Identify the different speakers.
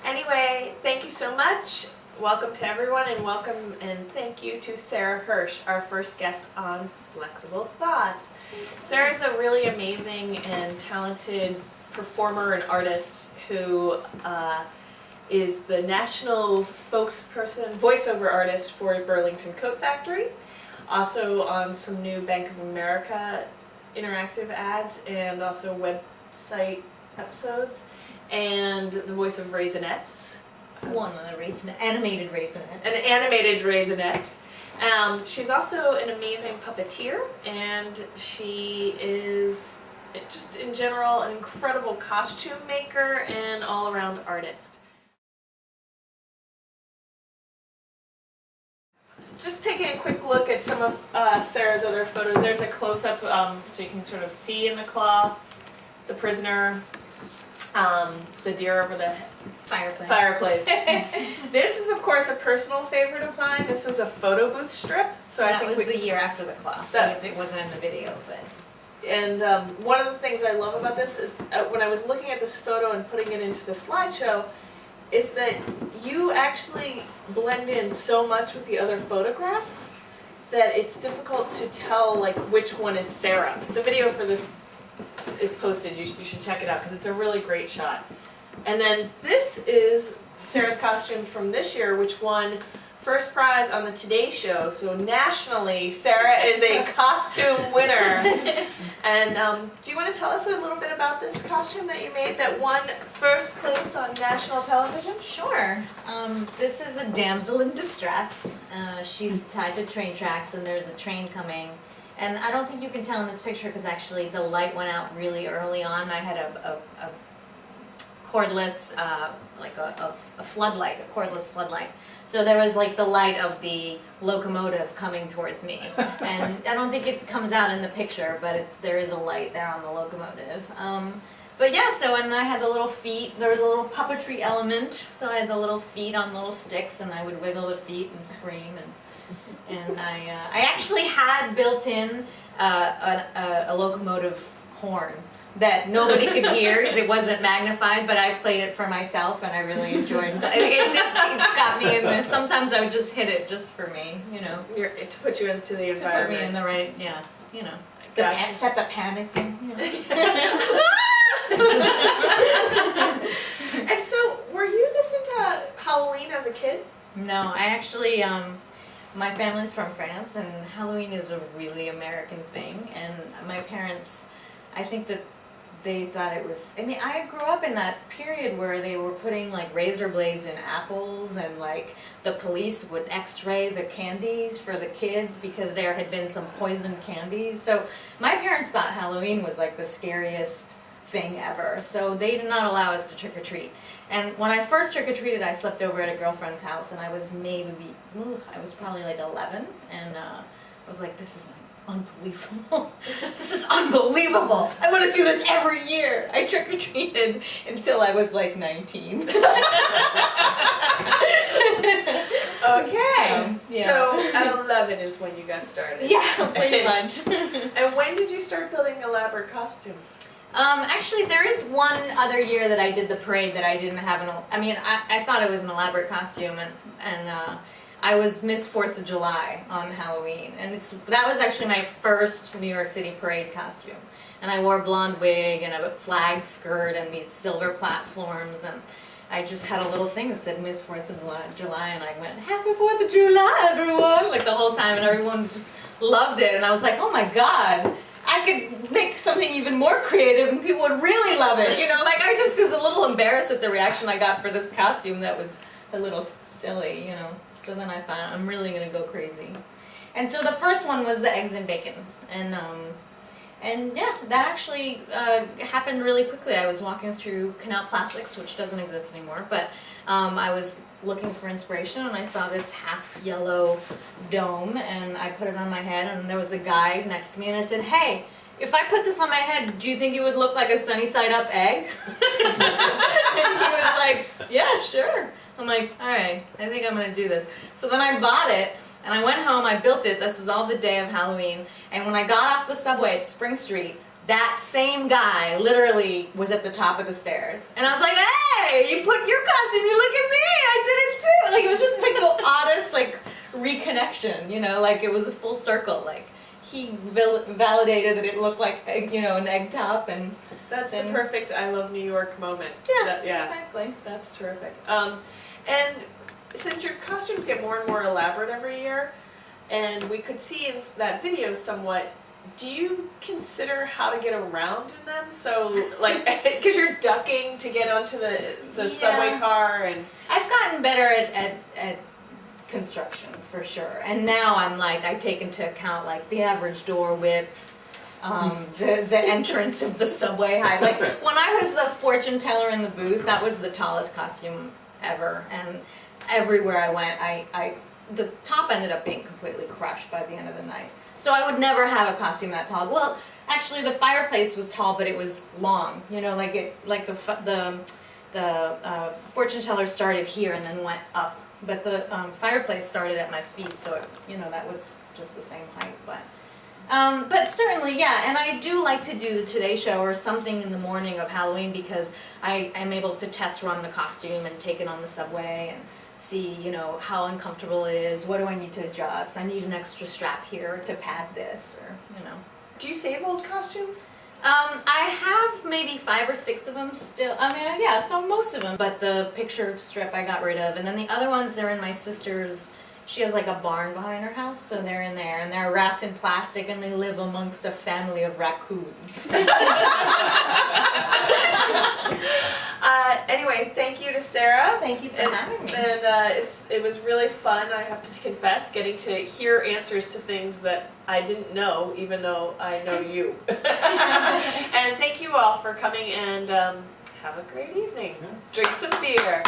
Speaker 1: Anyway, thank you so much. Welcome to everyone, and welcome and thank you to Serra Hirsch, our first guest on Flexible Thoughts. Sarah's a really amazing and talented performer and artist who is the national spokesperson, voiceover artist for Burlington Coat Factory, also on some new Bank of America interactive ads and also website episodes, and the voice of Raisinets.
Speaker 2: One of the animated Raisinette.
Speaker 1: An animated Raisinette. She's also an amazing puppeteer, and she is just in general an incredible costume maker and all-around artist. Just taking a quick look at some of Sarah's other photos. There's a close-up so you can sort of see in the cloth the prisoner, the deer over the fireplace. This is, of course, a personal favorite of mine. This is a photo booth strip. So
Speaker 2: that was the year after the class. So it wasn't in the video, but.
Speaker 1: And one of the things I love about this is when I was looking at this photo and putting it into the slideshow, is that you actually blend in so much with the other photographs that it's difficult to tell like which one is Sarah. The video for this is posted. You should check it out because it's a really great shot. And then this is Sarah's costume from this year, which won first prize on the Today Show. So nationally, Sarah is a costume winner. And do you want to tell us a little bit about this costume that you made that won first place on national television?
Speaker 2: Sure. This is a damsel in distress. She's tied to train tracks and there's a train coming. And I don't think you can tell in this picture because actually the light went out really early on. I had a cordless, like a floodlight, a cordless floodlight. So there was like the light of the locomotive coming towards me. And I don't think it comes out in the picture, but there is a light there on the locomotive. But yeah, so and I had the little feet, there was a little puppetry element. So I had the little feet on little sticks and I would wiggle the feet and scream. And I actually had built in a locomotive horn that nobody could hear because it wasn't magnified, but I played it for myself and I really enjoyed it. It got me in there. Sometimes I would just hit it just for me, you know.
Speaker 1: To put you into the environment.
Speaker 2: To put me in the right, yeah, you know. Set the panic thing. You know.
Speaker 1: And so, were you this into Halloween as a kid?
Speaker 2: No, I actually, my family's from France and Halloween is a really American thing, and my parents, I think that they thought it was, I mean, I grew up in that period where they were putting like razor blades in apples and like the police would x-ray the candies for the kids because there had been some poisoned candies. So my parents thought Halloween was like the scariest thing ever. So they did not allow us to trick-or-treat. And when I first trick-or-treated, I slept over at a girlfriend's house and I was I was probably like 11 and I was like, this is like unbelievable. This is unbelievable. I want to do this every year. I trick-or-treated until I was like 19.
Speaker 1: Okay.
Speaker 2: Yeah.
Speaker 1: So at 11 is when you got started.
Speaker 2: Yeah, pretty much.
Speaker 1: And when did you start building elaborate costumes?
Speaker 2: Actually, there is one other year that I did the parade that I didn't have I thought it was an elaborate costume, and I was Miss 4th of July on Halloween, and that was actually my first New York City parade costume. And I wore a blonde wig and a flag skirt and these silver platforms, and I just had a little thing that said Miss 4th of July, and I went, Happy 4th of July, everyone, like the whole time, and everyone just loved it, and I was like, oh my God. I could make something even more creative and people would really love it, you know, like I just was a little embarrassed at the reaction I got for this costume that was a little silly, you know, so then I thought I'm really going to go crazy. And so the first one was the eggs and bacon, and yeah, that actually happened really quickly. I was walking through Canal Plastics, which doesn't exist anymore, but I was looking for inspiration and I saw this half yellow dome and I put it on my head and there was a guy next to me and I said, hey, if I put this on my head, do you think it would look like a sunny side up egg? And he was like, yeah, sure. I'm like, all right, I think I'm going to do this. So then I bought it and I went home, I built it. This is all the day of Halloween. And when I got off the subway at Spring Street, that same guy literally was at the top of the stairs. And I was like, hey, you put your costume, you look at me, I did it too. Like, it was just like the oddest, like, reconnection, you know, like it was a full circle. Like, he validated that it looked like, you know, an egg top, and
Speaker 1: that's the perfect I love New York moment.
Speaker 2: Yeah, exactly.
Speaker 1: That's terrific. And since your costumes get more and more elaborate every year, and we could see in that video somewhat, do you consider how to get around in them? So, like, because you're ducking to get onto the subway car, and
Speaker 2: I've gotten better at construction for sure. And now I'm like, I take into account like the average door width, the entrance of the subway height. Like when I was the fortune teller in the booth, that was the tallest costume ever. And everywhere I went, the top ended up being completely crushed by the end of the night. So I would never have a costume that tall. Well, actually, the fireplace was tall, but it was long. You know, like the fortune teller started here and then went up, but the fireplace started at my feet, so it, you know, that was just the same height. But certainly, yeah. And I do like to do the Today Show or something in the morning of Halloween because I'm able to test run the costume and take it on the subway and see, you know, how uncomfortable it is. What do I need to adjust? I need an extra strap here to pad this, or, you know.
Speaker 1: Do you save old costumes?
Speaker 2: I have maybe 5 or 6 of them still. I mean, yeah, so most of them. But the picture strip I got rid of, and then the other ones, they're in my sister's. She has like a barn behind her house, so they're in there, and they're wrapped in plastic, and they live amongst a family of raccoons.
Speaker 1: Anyway, thank you to Sarah.
Speaker 2: Thank you for having me.
Speaker 1: And it was really fun, I have to confess, getting to hear answers to things that I didn't know, even though I know you. And thank you all for coming, and have a great evening. Drink some beer.